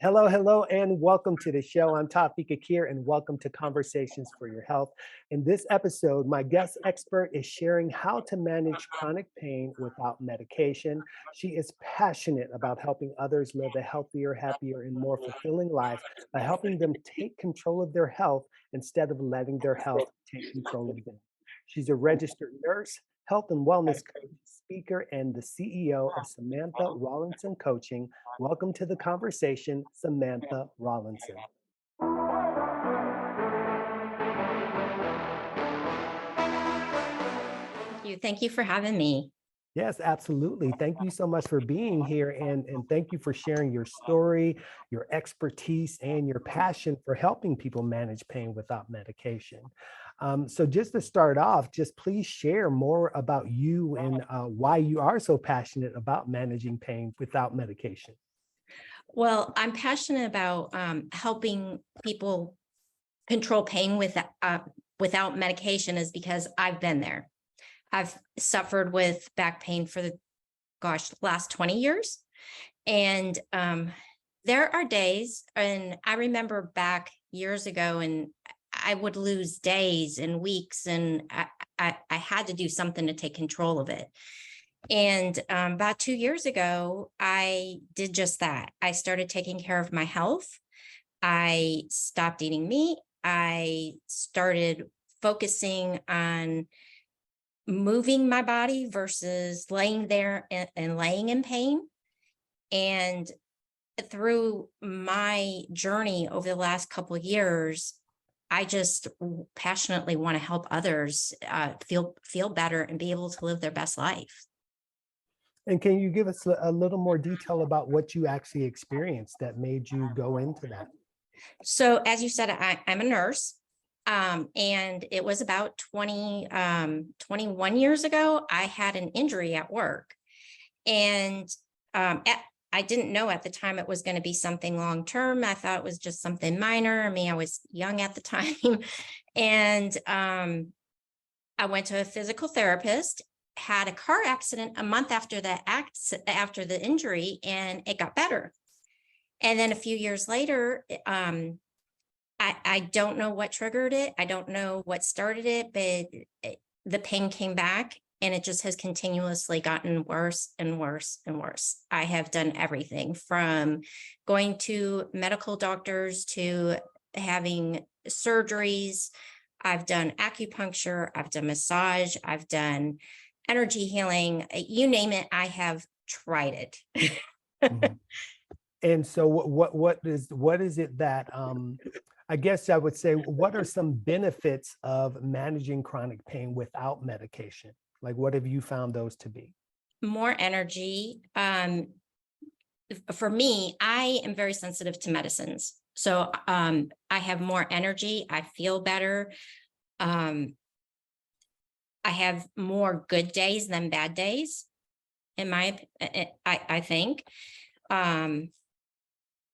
Hello, hello, and welcome to the show. I'm Tafika Akir, and welcome to Conversations for Your Health. In this episode, my guest expert is sharing how to manage chronic pain without medication. She is passionate about helping others live a healthier, happier, and more fulfilling life by helping them take control of their health instead of letting their health take control of them. She's a registered nurse, health and wellness coach, speaker, and the CEO of Samantha Rawlinson Coaching. Welcome to the conversation, Samantha Rawlinson. You. Thank you for having me. Yes, absolutely. Thank you so much for being here and thank you for sharing your story, your expertise, and your passion for helping people manage pain without medication. So just to start off, just please share more about you and why you are so passionate about managing pain without medication. Well, I'm passionate about helping people control pain without medication is because I've been there. I've suffered with back pain for the last 20 years. And there are days, and I remember back years ago, and I would lose days and weeks, and I had to do something to take control of it. And about 2 years ago, I did just that. I started taking care of my health. I stopped eating meat. I started focusing on moving my body versus laying there and laying in pain. And through my journey over the last couple of years, I just passionately want to help others feel better and be able to live their best life. And can you give us a little more detail about what you actually experienced that made you go into that? So as you said, I'm a nurse. And it was about 21 years ago, I had an injury at work. And I didn't know at the time it was going to be something long term. I thought it was just something minor. I mean, I was young at the time. And I went to a physical therapist, had a car accident a month after after the injury, and it got better. And then a few years later, I don't know what triggered it. I don't know what started it, but the pain came back, and it just has continuously gotten worse and worse and worse. I have done everything from going to medical doctors to having surgeries. I've done acupuncture. I've done massage. I've done energy healing. You name it, I have tried it. Mhm. And so what is it that I guess I would say, what are some benefits of managing chronic pain without medication? Like, what have you found those to be? More energy. For me, I am very sensitive to medicines. So I have more energy. I feel better. I have more good days than bad days, I think.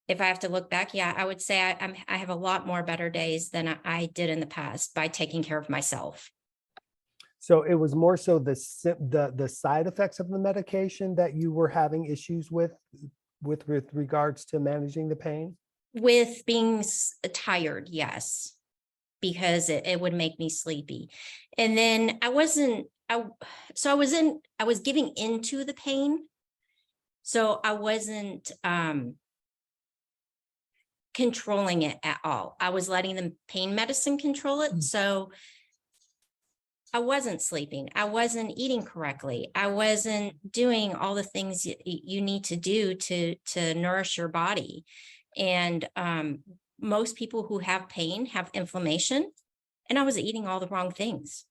If I have to look back, yeah, I would say I have a lot more better days than I did in the past by taking care of myself. So it was more so the side effects of the medication that you were having issues with regards to managing the pain? With being tired, yes, because it would make me sleepy. And then I was giving into the pain. So I wasn't controlling it at all. I was letting the pain medicine control it. So I wasn't sleeping. I wasn't eating correctly. I wasn't doing all the things you need to do to nourish your body. And most people who have pain have inflammation, and I was eating all the wrong things.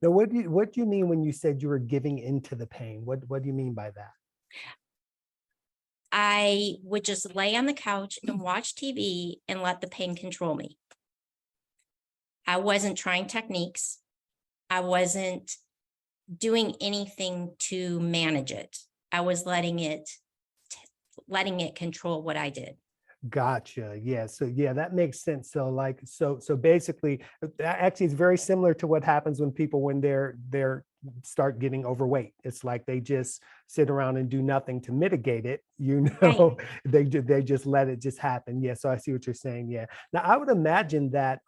Now, what do you mean when you said you were giving into the pain? What do you mean by that? I would just lay on the couch and watch TV and let the pain control me. I wasn't trying techniques. I wasn't doing anything to manage it. I was letting it control what I did. Gotcha. Yeah. So yeah, that makes sense. So basically, actually, it's very similar to what happens when people when they're start getting overweight. It's like they just sit around and do nothing to mitigate it, Right. they just let it just happen. Yeah, so I see what you're saying. Yeah. Now I would imagine that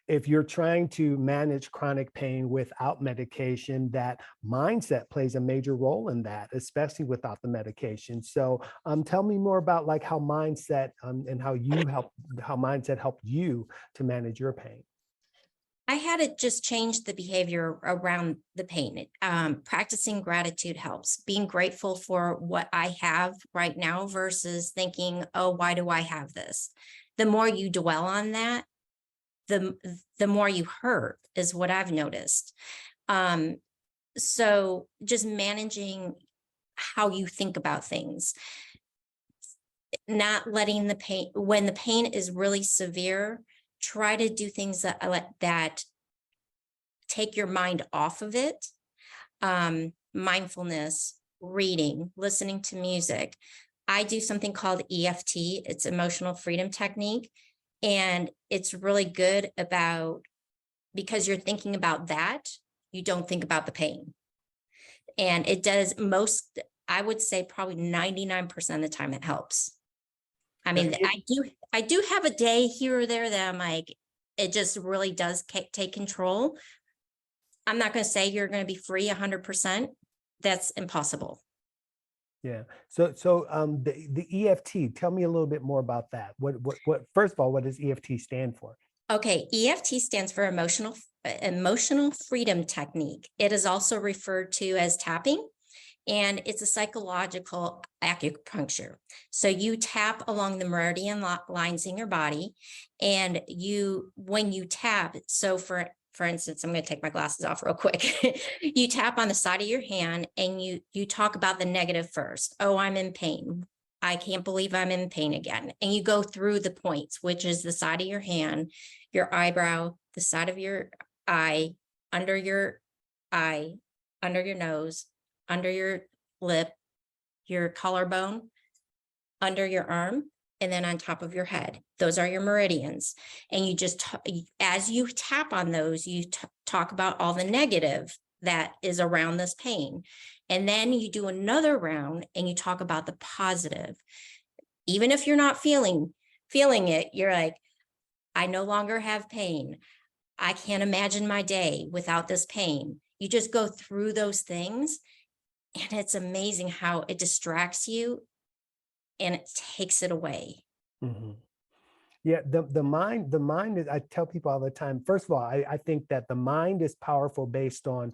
if you're trying to manage chronic pain without medication, that mindset plays a major role in that, especially without the medication. So tell me more about like how mindset and how mindset helped you to manage your pain. I had to just change the behavior around the pain. Practicing gratitude helps. Being grateful for what I have right now versus thinking, oh, why do I have this? The more you dwell on that, the the more you hurt is what I've noticed. Um, so just managing how you think about things, not letting the pain, when the pain is really severe, try to do things that take your mind off of it. Mindfulness, reading, listening to music. I do something called EFT. It's emotional freedom technique. And it's really good about, because you're thinking about that, you don't think about the pain. And it does most, I would say probably 99% of the time it helps. I Now, mean, I do have a day here or there that I'm like, it just really does take control. I'm not going to say you're going to be free 100%. That's impossible. yeah. So the EFT, tell me a little bit more about that. What first of all, what does EFT stand for? Okay, EFT stands for emotional freedom technique. It is also referred to as tapping, and it's a psychological acupuncture. So you tap along the meridian lines in your body, and when you tap, so for instance, I'm going to take my glasses off real quick. You tap on the side of your hand and you talk about the negative first. Oh, I'm in pain. I can't believe I'm in pain again. And you go through the points, which is the side of your hand, your eyebrow, the side of your eye, under your eye, under your nose, under your lip, your collarbone, under your arm, and then on top of your head. Those are your meridians. And you just, as you tap on those, you talk about all the negative that is around this pain. And then you do another round and you talk about the positive. Even if you're not feeling it, you're like, I no longer have pain. I can't imagine my day without this pain. You just go through those things, and it's amazing how it distracts you and it takes it away. Mhm. Yeah, the mind is, I tell people all the time, first of all, I think that the mind is powerful based on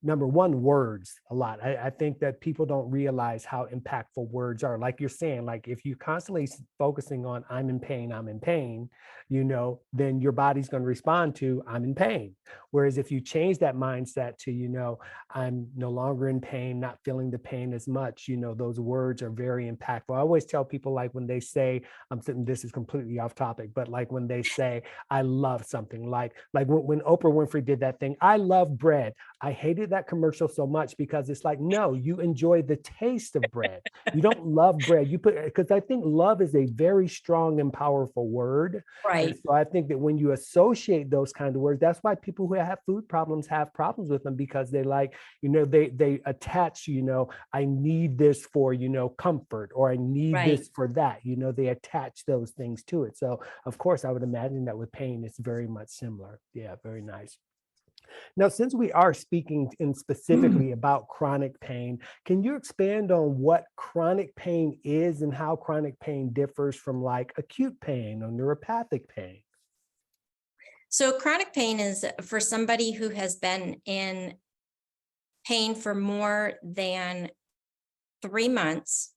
number one, words a lot. I think that people don't realize how impactful words are. Like you're saying, like if you're constantly focusing on I'm in pain, then your body's going to respond to I'm in pain. Whereas if you change that mindset to, I'm no longer in pain, not feeling the pain as much, those words are very impactful. I always tell people, like when they say, this is completely off topic, but like when they say, I love something, like when Oprah Winfrey did that thing, I love bread. I hated that commercial so much because it's like, no, you enjoy the taste of bread. You don't love bread. Because I think love is a very strong and powerful word. And Right. so I think that when you associate those kind of words, that's why people who have food problems have problems with them, because they like, they attach, I need this for, comfort, or I need Right. this for that, they attach those things to it. So of course, I would imagine that with pain, it's very much similar. Yeah, very nice. Now, since we are speaking in specifically about chronic pain, can you expand on what chronic pain is and how chronic pain differs from like acute pain or neuropathic pain? So chronic pain is for somebody who has been in pain for more than 3 months.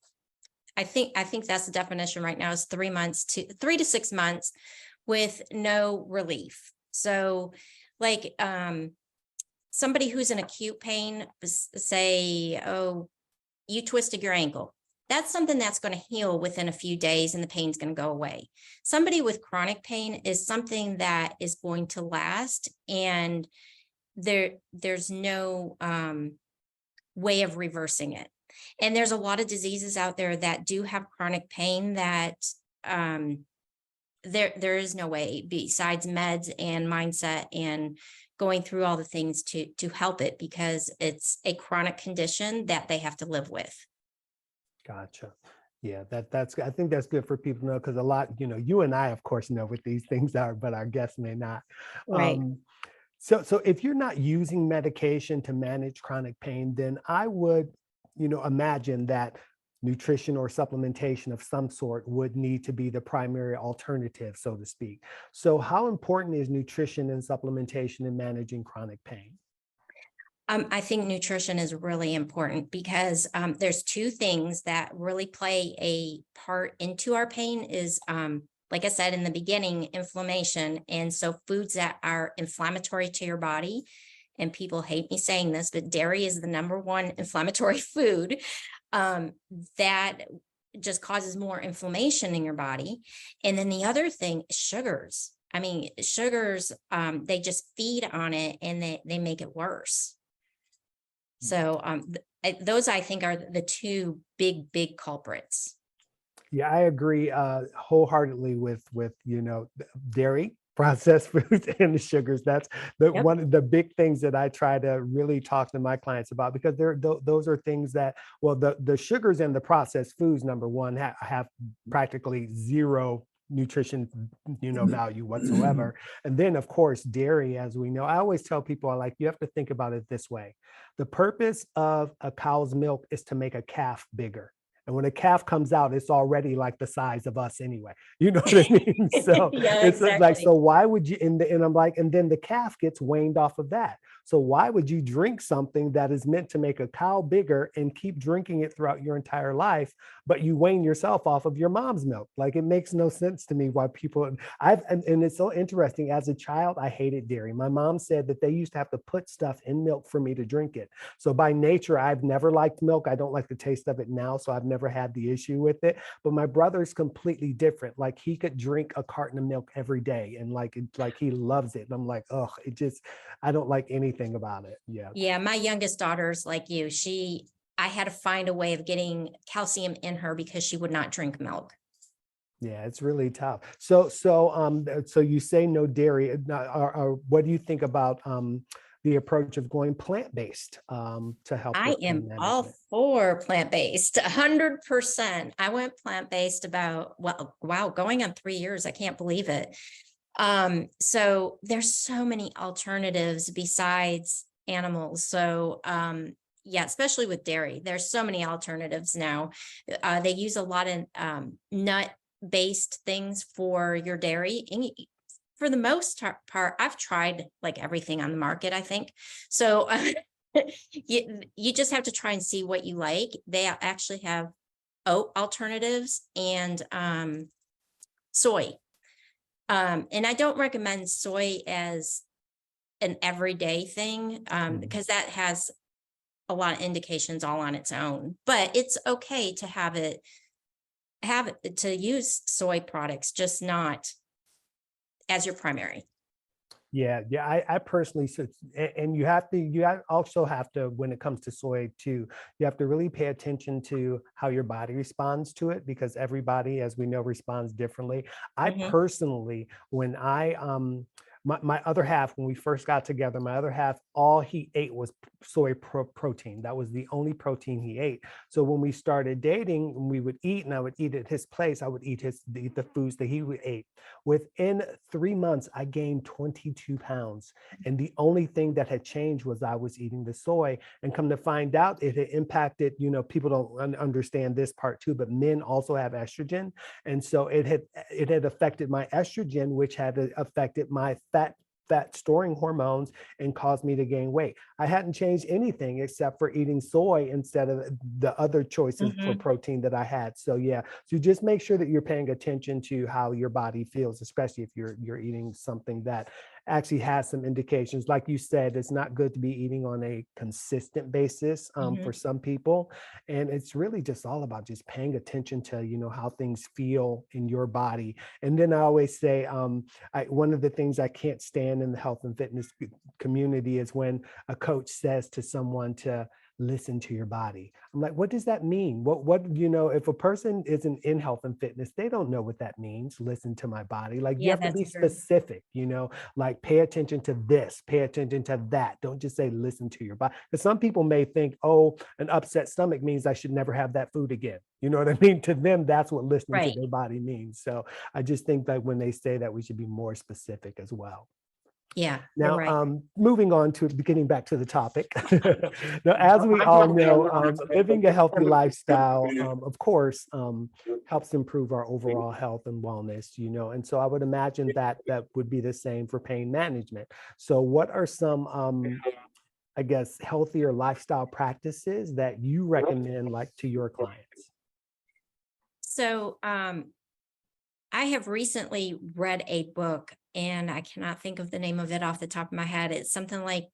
I think that's the definition right now, is 3 months to 3 to 6 months with no relief. So like somebody who's in acute pain, say, oh, you twisted your ankle. That's something that's going to heal within a few days and the pain's going to go away. Somebody with chronic pain is something that is going to last, and there's no way of reversing it. And there's a lot of diseases out there that do have chronic pain that there is no way besides meds and mindset and going through all the things to help it, because it's a chronic condition that they have to live with. Gotcha. Yeah, that's I think that's good for people to know, because a lot, you and I, of course, know what these things are, but our guests may not. Right. Um, so if you're not using medication to manage chronic pain, then I would, imagine that nutrition or supplementation of some sort would need to be the primary alternative, so to speak. So how important is nutrition and supplementation in managing chronic pain? I think nutrition is really important because there's two things that really play a part into our pain is, like I said in the beginning, inflammation. And so foods that are inflammatory to your body, and people hate me saying this, but dairy is the number one inflammatory food, um, that just causes more inflammation in your body. And then the other thing is sugars. I mean, sugars, they just feed on it and they make it worse. So those I think are the two big culprits. Yeah, I agree wholeheartedly with dairy, processed foods, and the sugars. That's the Yep. one of the big things that I try to really talk to my clients about, because those are things that, well, the sugars and the processed foods, number one, have practically zero nutrition value whatsoever. And then of course dairy, as we know, I always tell people, you have to think about it this way: the purpose of a cow's milk is to make a calf bigger. And when a calf comes out, it's already like the size of us anyway. You know what I mean? So Yeah, it's like, exactly. so why would you, and I'm like, and then the calf gets weaned off of that. So why would you drink something that is meant to make a cow bigger and keep drinking it throughout your entire life, but you wean yourself off of your mom's milk? Like, it makes no sense to me why people, and it's so interesting. As a child, I hated dairy. My mom said that they used to have to put stuff in milk for me to drink it. So by nature, I've never liked milk. I don't like the taste of it now, so I've never had the issue with it. But my brother's completely different. Like, he could drink a carton of milk every day, and like he loves it. And I'm like, oh, I don't like anything about it. Yeah. Yeah, my youngest daughter's like you. I had to find a way of getting calcium in her because she would not drink milk. Yeah, it's really tough. So you say no dairy. What do you think about the approach of going plant-based to help I with pain am all management? for plant-based, 100%. I went plant-based about, well, wow, going on 3 years. I can't believe it. So there's so many alternatives besides animals. So, yeah, especially with dairy, there's so many alternatives now. They use a lot of nut-based things for your dairy. And for the most part, I've tried like everything on the market, I think. So you just have to try and see what you like. They actually have oat alternatives and soy. And I don't recommend soy as an everyday thing, Mhm. because that has a lot of indications all on its own. But it's okay to to use soy products, just not as your primary. Yeah. I personally, and also have to, when it comes to soy too, you have to really pay attention to how your body responds to it, because everybody, as we know, responds differently. I Mhm. personally, when my other half, when we first got together, my other half, all he ate was protein. That was the only protein he ate. So when we started dating, when we would eat and I would eat at his place, I would eat the foods that he would eat. Within 3 months, I gained 22 pounds. And the only thing that had changed was I was eating the soy. And come to find out, it had impacted, people don't understand this part too, but men also have estrogen. And so it had affected my estrogen, which had affected my fat storing hormones and caused me to gain weight. I hadn't changed anything except for eating soy instead of the other choices for Mhm. protein that I had. So yeah, so just make sure that you're paying attention to how your body feels, especially if you're eating something that actually has some indications. Like you said, it's not good to be eating on a consistent basis for Mhm. some people. And it's really just all about just paying attention to, how things feel in your body. And then I always say, one of the things I can't stand in the health and fitness community is when a coach says to someone to listen to your body. I'm like, what does that mean? If a person isn't in health and fitness, they don't know what that means. Listen to my body. Like you Yeah, have to that's be true. specific, like pay attention to this, pay attention to that. Don't just say listen to your body. Because some people may think, oh, an upset stomach means I should never have that food again. You know what I mean? To them, that's what listening to Right. their body means. So I just think that when they say that, we should be more specific as well. Yeah, you're Now, right. moving on to getting back to the topic. Now, as we all know, living a healthy lifestyle, of course, helps improve our overall health and wellness, and so I would imagine that that would be the same for pain management. So what are some, I guess, healthier lifestyle practices that you recommend like to your clients? So, I have recently read a book and I cannot think of the name of it off the top of my head. It's something like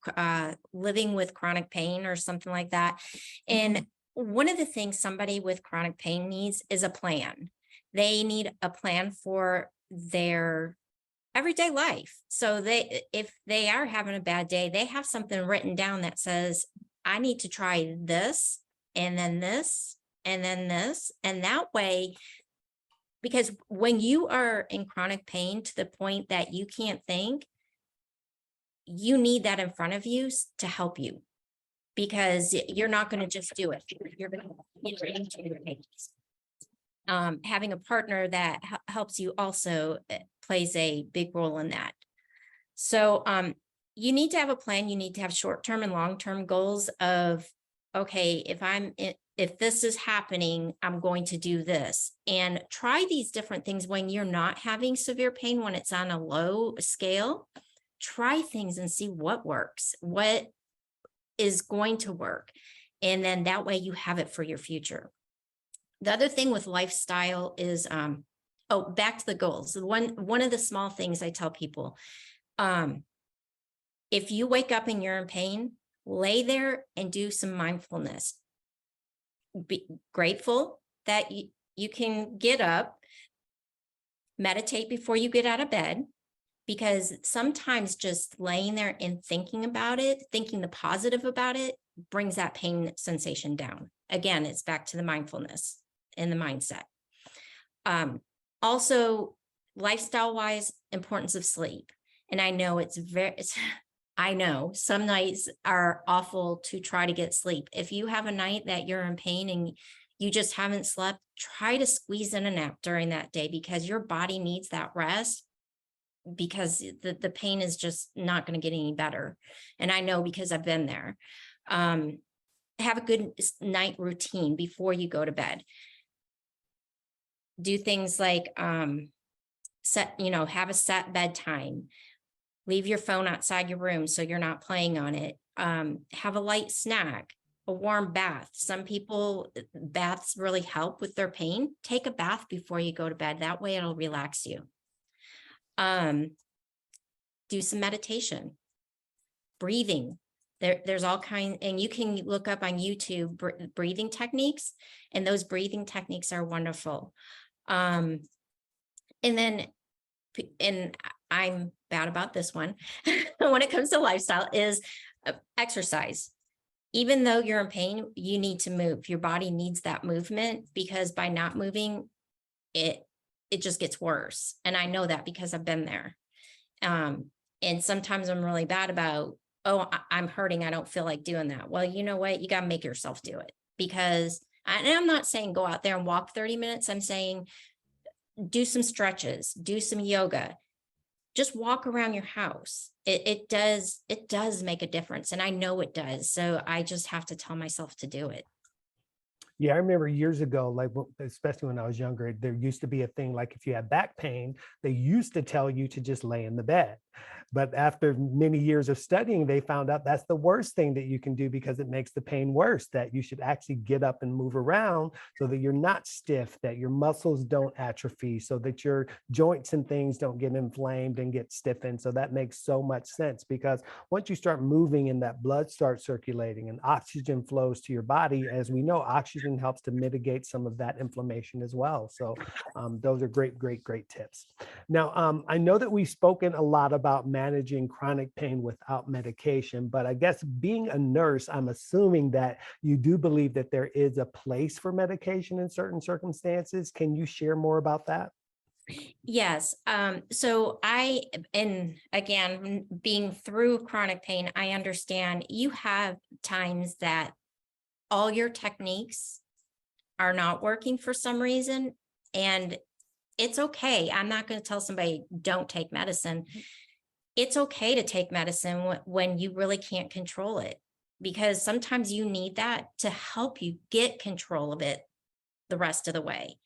Living with Chronic Pain or something like that. And one of the things somebody with chronic pain needs is a plan. They need a plan for their everyday life. So if they are having a bad day, they have something written down that says, I need to try this and then this and then this. And that way, because when you are in chronic pain to the point that you can't think, you need that in front of you to help you because you're not going to just do it. You're going to enter into your pain. Having a partner that helps you also plays a big role in that. So you need to have a plan. You need to have short-term and long-term goals of, okay, if this is happening, I'm going to do this, and try these different things when you're not having severe pain, when it's on a low scale. Try things and see what works, what is going to work. And then that way you have it for your future. The other thing with lifestyle is, back to the goals. One of the small things I tell people, if you wake up and you're in pain, lay there and do some mindfulness. Be grateful that you can get up, meditate before you get out of bed, because sometimes just laying there and thinking about it, thinking the positive about it, brings that pain sensation down. Again, it's back to the mindfulness and the mindset. Also, lifestyle wise, importance of sleep. And I know I know some nights are awful to try to get sleep. If you have a night that you're in pain and you just haven't slept, try to squeeze in a nap during that day because your body needs that rest, because the pain is just not going to get any better. And I know because I've been there. Have a good night routine before you go to bed. Do things like have a set bedtime. Leave your phone outside your room so you're not playing on it. Have a light snack, a warm bath. Some people, baths really help with their pain. Take a bath before you go to bed. That way it'll relax you. Do some meditation, breathing. There's all kinds, and you can look up on YouTube breathing techniques, and those breathing techniques are wonderful. And I'm bad about this one when it comes to lifestyle is exercise. Even though you're in pain, you need to move. Your body needs that movement, because by not moving, it just gets worse. And I know that because I've been there. And sometimes I'm really bad about, I'm hurting, I don't feel like doing that. Well, you know what? You got to make yourself do it, because I'm not saying go out there and walk 30 minutes. I'm saying do some stretches, do some yoga, just walk around your house. It does make a difference. And I know it does. So I just have to tell myself to do it. Yeah, I remember years ago, like especially when I was younger, there used to be a thing like if you had back pain, they used to tell you to just lay in the bed. But after many years of studying, they found out that's the worst thing that you can do because it makes the pain worse, that you should actually get up and move around so that you're not stiff, that your muscles don't atrophy, so that your joints and things don't get inflamed and get stiffened. So that makes so much sense, because once you start moving and that blood starts circulating and oxygen flows to your body, as we know, oxygen medication helps to mitigate some of that inflammation as well. So those are great tips. Now, I know that we've spoken a lot about managing chronic pain without medication, but I guess being a nurse, I'm assuming that you do believe that there is a place for medication in certain circumstances. Can you share more about that? Yes. So and again, being through chronic pain, I understand you have times that all your techniques are not working for some reason. And it's okay. I'm not going to tell somebody don't take medicine. It's okay to take medicine when you really can't control it, because sometimes you need that to help you get control of it the rest of the way.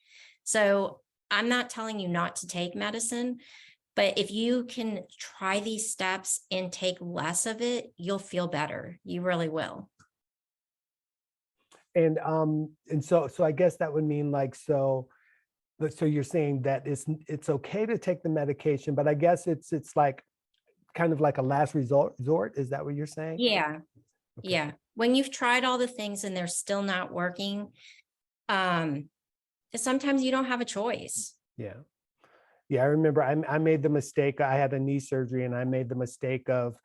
So I'm not telling you not to take medicine, but if you can try these steps and take less of it, you'll feel better. You really will. And so I guess that would mean like, so you're saying that it's okay to take the medication, but I guess it's like kind of like a last resort. Is that what you're saying? Yeah. Okay. Yeah. When you've tried all the things and they're still not working, um, sometimes you don't have a choice. Yeah. Yeah. I remember I made the mistake. I had a knee surgery and I made the mistake of,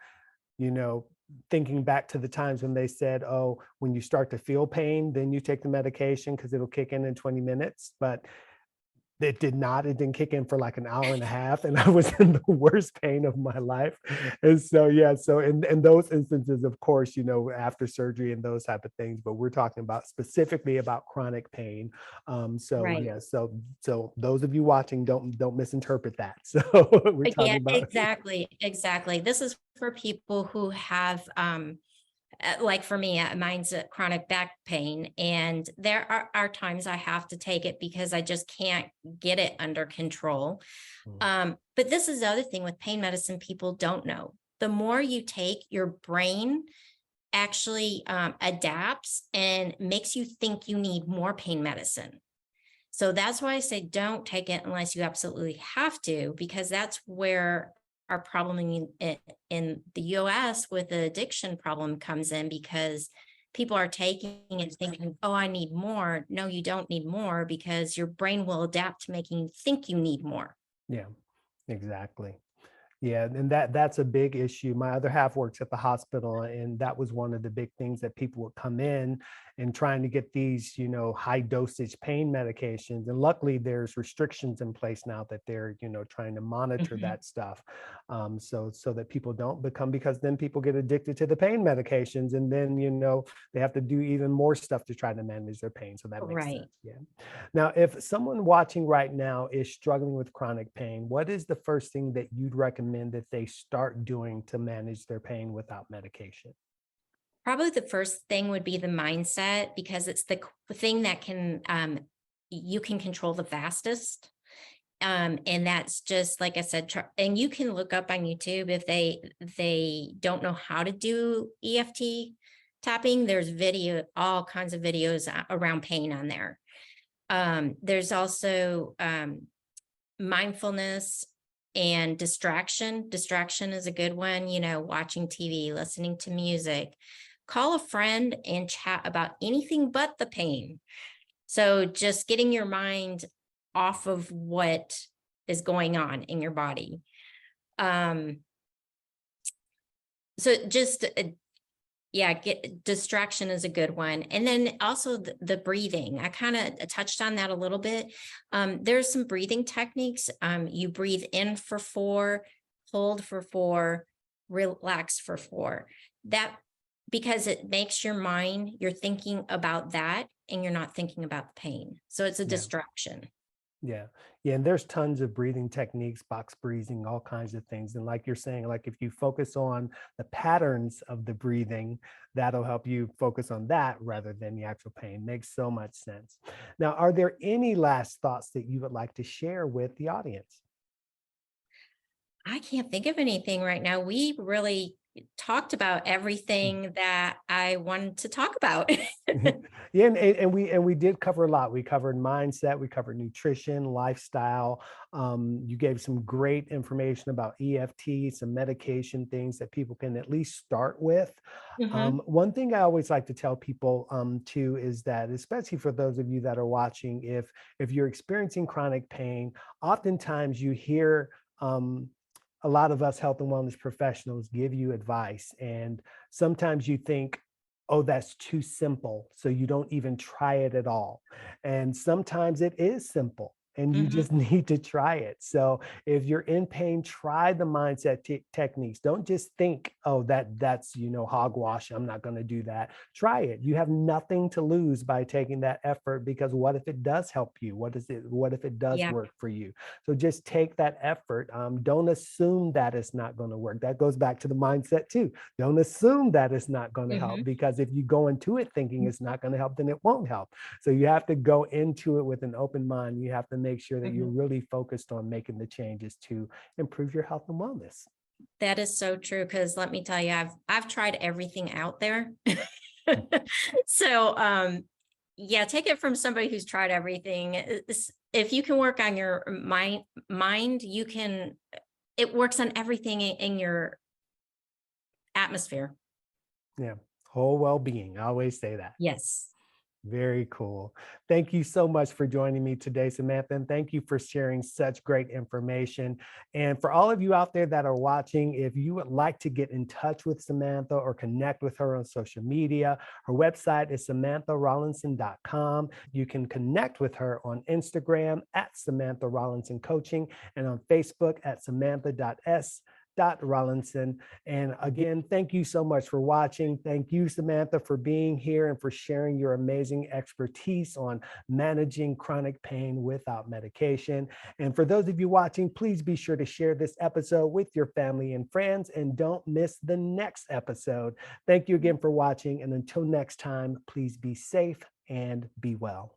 you know, thinking back to the times when they said, oh, when you start to feel pain, then you take the medication because it'll kick in 20 minutes. But it did not. It didn't kick in for like an hour and a half, and I was in the worst pain of my life. And so, yeah, so in those instances, of course, you know, after surgery and those type of things, but we're talking about specifically about chronic pain. So Right. yeah, so those of you watching, don't misinterpret that. So we're Yeah, talking about exactly. Exactly. This is for people who have, like for me, mine's a chronic back pain. And there are times I have to take it because I just can't get it under control. Mm, But this is the other thing with pain medicine people don't know. The more you take, your brain actually adapts and makes you think you need more pain medicine. So that's why I say don't take it unless you absolutely have to, because that's where our problem in the US with the addiction problem comes in, because people are taking and thinking, oh, I need more. No, you don't need more, because your brain will adapt to making you think you need more. yeah, exactly. Yeah, and that's a big issue. My other half works at the hospital, and that was one of the big things that people would come in and trying to get these, you know, high dosage pain medications. And luckily, there's restrictions in place now that they're, you know, trying to monitor Mhm. that stuff, so that people don't become, because then people get addicted to the pain medications, and then you know they have to do even more stuff to try to manage their pain. So that makes Right. sense. Yeah. Now, if someone watching right now is struggling with chronic pain, what is the first thing that you'd recommend that they start doing to manage their pain without medication? Probably the first thing would be the mindset, because it's the thing that you can control the fastest. And that's just like I said, and you can look up on YouTube if they don't know how to do EFT tapping. There's all kinds of videos around pain on there. There's also mindfulness and distraction. Distraction is a good one, you know, watching TV, listening to music. Call a friend and chat about anything but the pain. So just getting your mind off of what is going on in your body. Um, so just yeah, get distraction is a good one. And then also the breathing. I kind of touched on that a little bit. There's some breathing techniques. You breathe in for 4, hold for 4, relax for 4. That, because it makes your mind, you're thinking about that and you're not thinking about the pain. So it's a Yeah. distraction. Yeah. Yeah. And there's tons of breathing techniques, box breathing, all kinds of things. And like you're saying, like if you focus on the patterns of the breathing, that'll help you focus on that rather than the actual pain. Makes so much sense. Now, are there any last thoughts that you would like to share with the audience? I can't think of anything right now. We really talked about everything that I wanted to talk about. Yeah, and we did cover a lot. We covered mindset, we covered nutrition, lifestyle. You gave some great information about EFT, some medication things that people can at least start with. Mhm. One thing I always like to tell people too is that, especially for those of you that are watching, if you're experiencing chronic pain, oftentimes you hear a lot of us health and wellness professionals give you advice, and sometimes you think, oh, that's too simple, so you don't even try it at all. And sometimes it is simple and you Mhm. just need to try it. So if you're in pain, try the mindset techniques. Don't just think, oh, that's hogwash, I'm not going to do that. Try it. You have nothing to lose by taking that effort, because what if it does help you? What if it does Yeah. work for you? So just take that effort. Don't assume that it's not going to work. That goes back to the mindset too. Don't assume that it's not going to help, Mhm. because if you go into it thinking it's not going to help, then it won't help. So you have to go into it with an open mind. You have to make sure that you're Mhm. really focused on making the changes to improve your health and wellness. That is so true, because let me tell you, I've tried everything out there. So, yeah, take it from somebody who's tried everything. If you can work on your mind, you can it works on everything in your atmosphere. Yeah. Whole well-being. I always say that. Yes. Very cool. Thank you so much for joining me today, Samantha, and thank you for sharing such great information. And for all of you out there that are watching, if you would like to get in touch with Samantha or connect with her on social media, her website is samantharawlinson.com. You can connect with her on Instagram at Samantha Rawlinson Coaching, and on Facebook at Samantha.s.Rawlinson. And again, thank you so much for watching. Thank you, Samantha, for being here and for sharing your amazing expertise on managing chronic pain without medication. And for those of you watching, please be sure to share this episode with your family and friends, and don't miss the next episode. Thank you again for watching. And until next time, please be safe and be well.